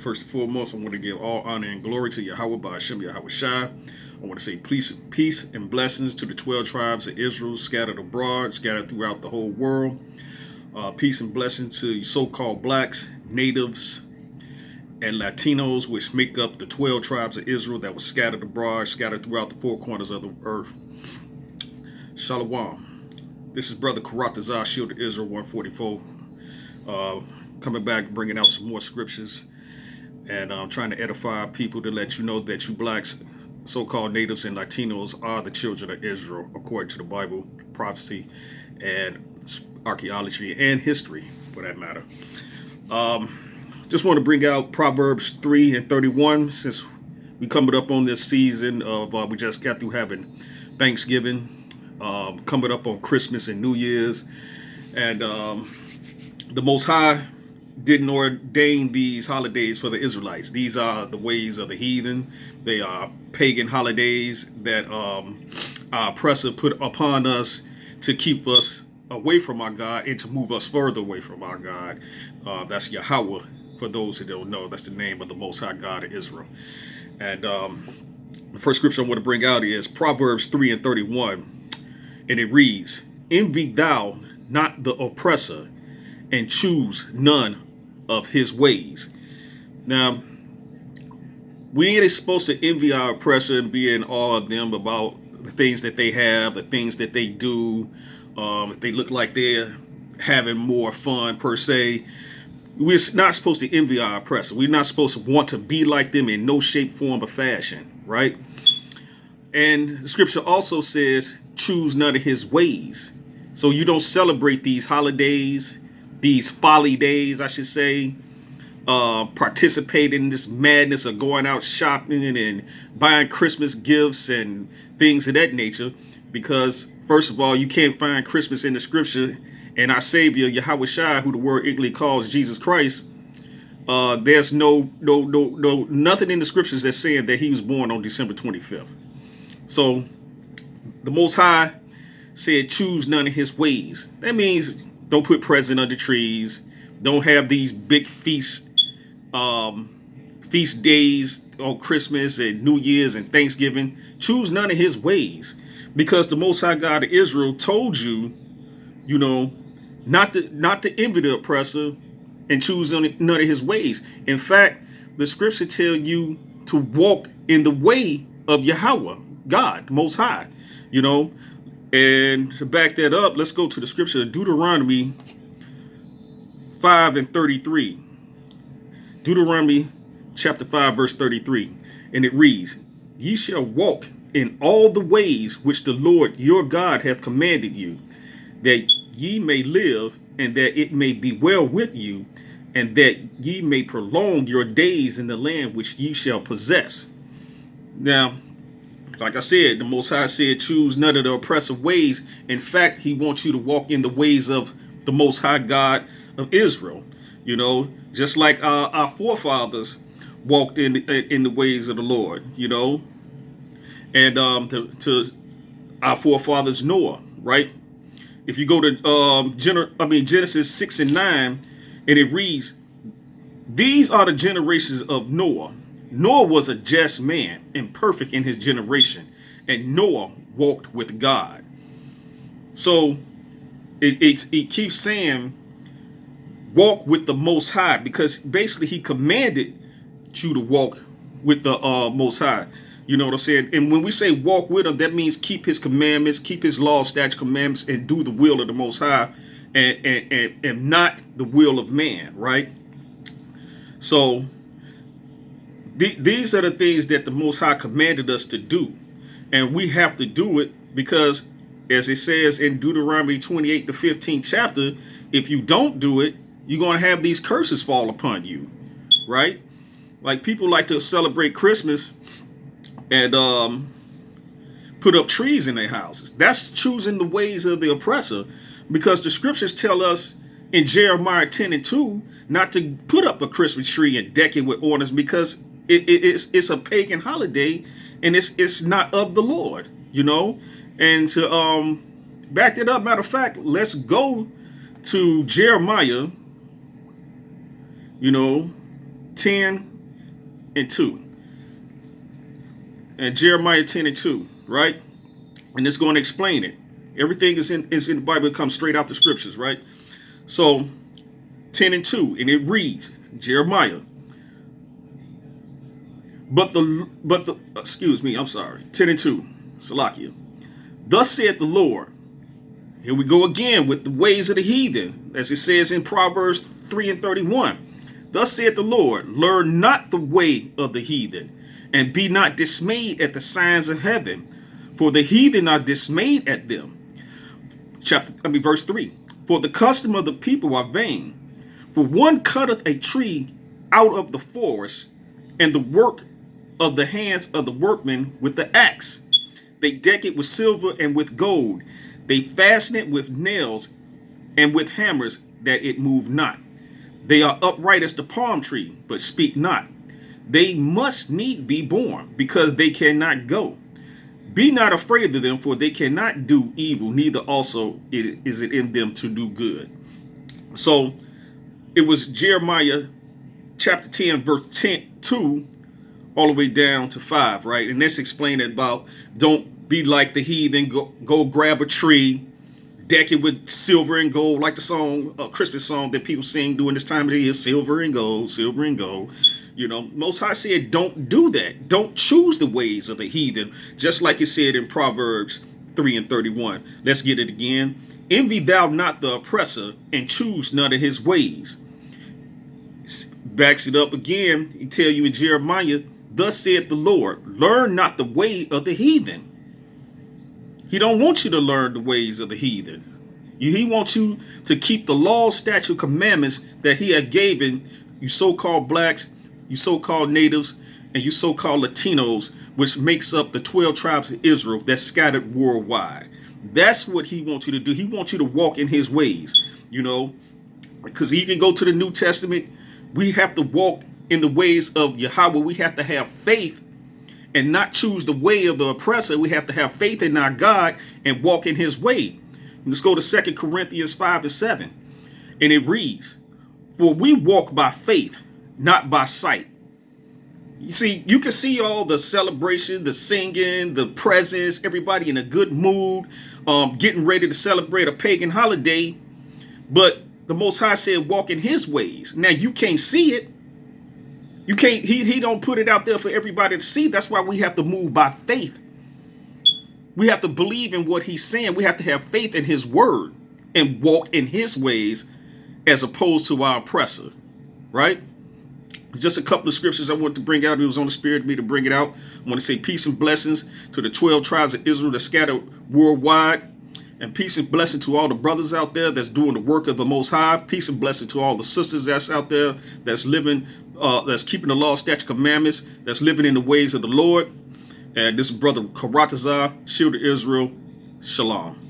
First and foremost, I want to give all honor and glory to Yahweh by Hashem Yahweh Shai. I want to say peace and blessings to the 12 tribes of Israel scattered abroad, scattered throughout the whole world. Peace and blessings to so-called blacks, natives, and Latinos, which make up the 12 tribes of Israel that was scattered abroad, scattered throughout the four corners of the earth. Shalom. This is Brother Karatazar, Shield of Israel 144. Coming back, bringing out some more scriptures. And I'm trying to edify people to let you know that you blacks, so-called natives and Latinos are the children of Israel, according to the Bible, prophecy, and archaeology, and history, for that matter. Just want to bring out Proverbs 3 and 31, since we coming up on this season of, we just got through having Thanksgiving, coming up on Christmas and New Year's, and the Most High didn't ordain these holidays for the Israelites. These are the ways of the heathen. They are pagan holidays that our oppressor put upon us to keep us away from our God and to move us further away from our God. That's Yahweh, for those who don't know. That's the name of the Most High God of Israel. And the first scripture I want to bring out is Proverbs 3 and 31. And it reads, "Envy thou not the oppressor, and choose none of his ways." Now, we ain't supposed to envy our oppressor and be in awe of them about the things that they have, the things that they do. If they look like they're having more fun per se, we're not supposed to envy our oppressor. We're not supposed to want to be like them in no shape, form, or fashion, right? And the scripture also says, choose none of his ways. So you don't celebrate these holidays, these folly days, I should say, participate in this madness of going out shopping and buying Christmas gifts and things of that nature. Because, first of all, you can't find Christmas in the scripture. And our Savior, Yahweh Shai, who the word English calls Jesus Christ, there's nothing in the scriptures that's saying that he was born on December 25th. So the Most High said, choose none of his ways. That means don't put presents under trees. Don't have these big feast days on Christmas and New Year's and Thanksgiving. Choose none of his ways, because the Most High God of Israel told you, not to envy the oppressor and choose none of his ways. In fact, the scripture tell you to walk in the way of Yahweh, God, the Most High, And to back that up, let's go to the scripture, Deuteronomy 5 and 33. Deuteronomy chapter 5, verse 33. And it reads, "Ye shall walk in all the ways which the Lord your God hath commanded you, that ye may live, and that it may be well with you, and that ye may prolong your days in the land which ye shall possess." Now, like I said, the Most High said, choose none of the oppressive ways. In fact, he wants you to walk in the ways of the Most High God of Israel. Just like our forefathers walked in the ways of the Lord, and to our forefathers Noah, right? If you go to Genesis 6 and 9, and it reads, "These are the generations of Noah. Noah was a just man and perfect in his generation, and Noah walked with God." So it keeps saying, walk with the Most High, because basically he commanded you to walk with the Most High. You know what I'm saying? And when we say walk with him, that means keep his commandments, keep his law, statutes, commandments, and do the will of the Most High, and not the will of man, right? So these are the things that the Most High commanded us to do. And we have to do it because, as it says in Deuteronomy 28, the 15th chapter, if you don't do it, you're going to have these curses fall upon you, right? Like, people like to celebrate Christmas and put up trees in their houses. That's choosing the ways of the oppressor, because the scriptures tell us in Jeremiah 10 and 2 not to put up a Christmas tree and deck it with ornaments, because it's a pagan holiday and it's not of the Lord, And to back that up, matter of fact, let's go to Jeremiah, 10 and 2. And Jeremiah 10 and 2, right? And it's going to explain it. Everything is in the Bible. It comes straight out the scriptures, right? So 10 and 2, and it reads, Jeremiah. But the excuse me, I'm sorry. 10 and 2, Salakia. Thus saith the Lord. Here we go again with the ways of the heathen, as it says in Proverbs 3 and 31. Thus saith the Lord, learn not the way of the heathen, and be not dismayed at the signs of heaven, for the heathen are dismayed at them. Verse 3. For the custom of the people are vain. For one cutteth a tree out of the forest, and the work of the hands of the workmen with the axe. They deck it with silver and with gold. They fasten it with nails and with hammers, that it move not. They are upright as the palm tree, but speak not. They must need be born, because they cannot go. Be not afraid of them, for they cannot do evil, neither also is it in them to do good. So it was Jeremiah chapter 10, verse 2, all the way down to 5, right? And that's explaining about don't be like the heathen, go grab a tree, deck it with silver and gold, like the song, Christmas song that people sing during this time of the year, silver and gold, silver and gold. You know, Most High said, don't do that. Don't choose the ways of the heathen, just like it said in Proverbs 3 and 31. Let's get it again. Envy thou not the oppressor, and choose none of his ways. Backs it up again. He tell you in Jeremiah, thus saith the Lord, learn not the way of the heathen. He don't want you to learn the ways of the heathen. He wants you to keep the law, statute, commandments that he had given you so-called blacks, you so-called natives, and you so-called Latinos, which makes up the 12 tribes of Israel that's scattered worldwide. That's what he wants you to do. He wants you to walk in his ways, because you can go to the New Testament. We have to walk in the ways of Yahweh. We have to have faith and not choose the way of the oppressor. We have to have faith in our God and walk in his way. Let's go to 2 Corinthians 5 and 7. And it reads, for we walk by faith, not by sight. You see, you can see all the celebration, the singing, the presents, everybody in a good mood, getting ready to celebrate a pagan holiday. But the Most High said, walk in his ways. Now, you can't see it. You can't, he don't put it out there for everybody to see. That's why we have to move by faith. We have to believe in what he's saying. We have to have faith in his word and walk in his ways as opposed to our oppressor, right? Just a couple of scriptures I want to bring out. It was on the spirit of me to bring it out. I want to say peace and blessings to the 12 tribes of Israel that scattered worldwide. And peace and blessing to all the brothers out there that's doing the work of the Most High. Peace and blessing to all the sisters that's out there that's living, that's keeping the law, statute, commandments, that's living in the ways of the Lord. And this is Brother Karatazar, Shield of Israel. Shalom.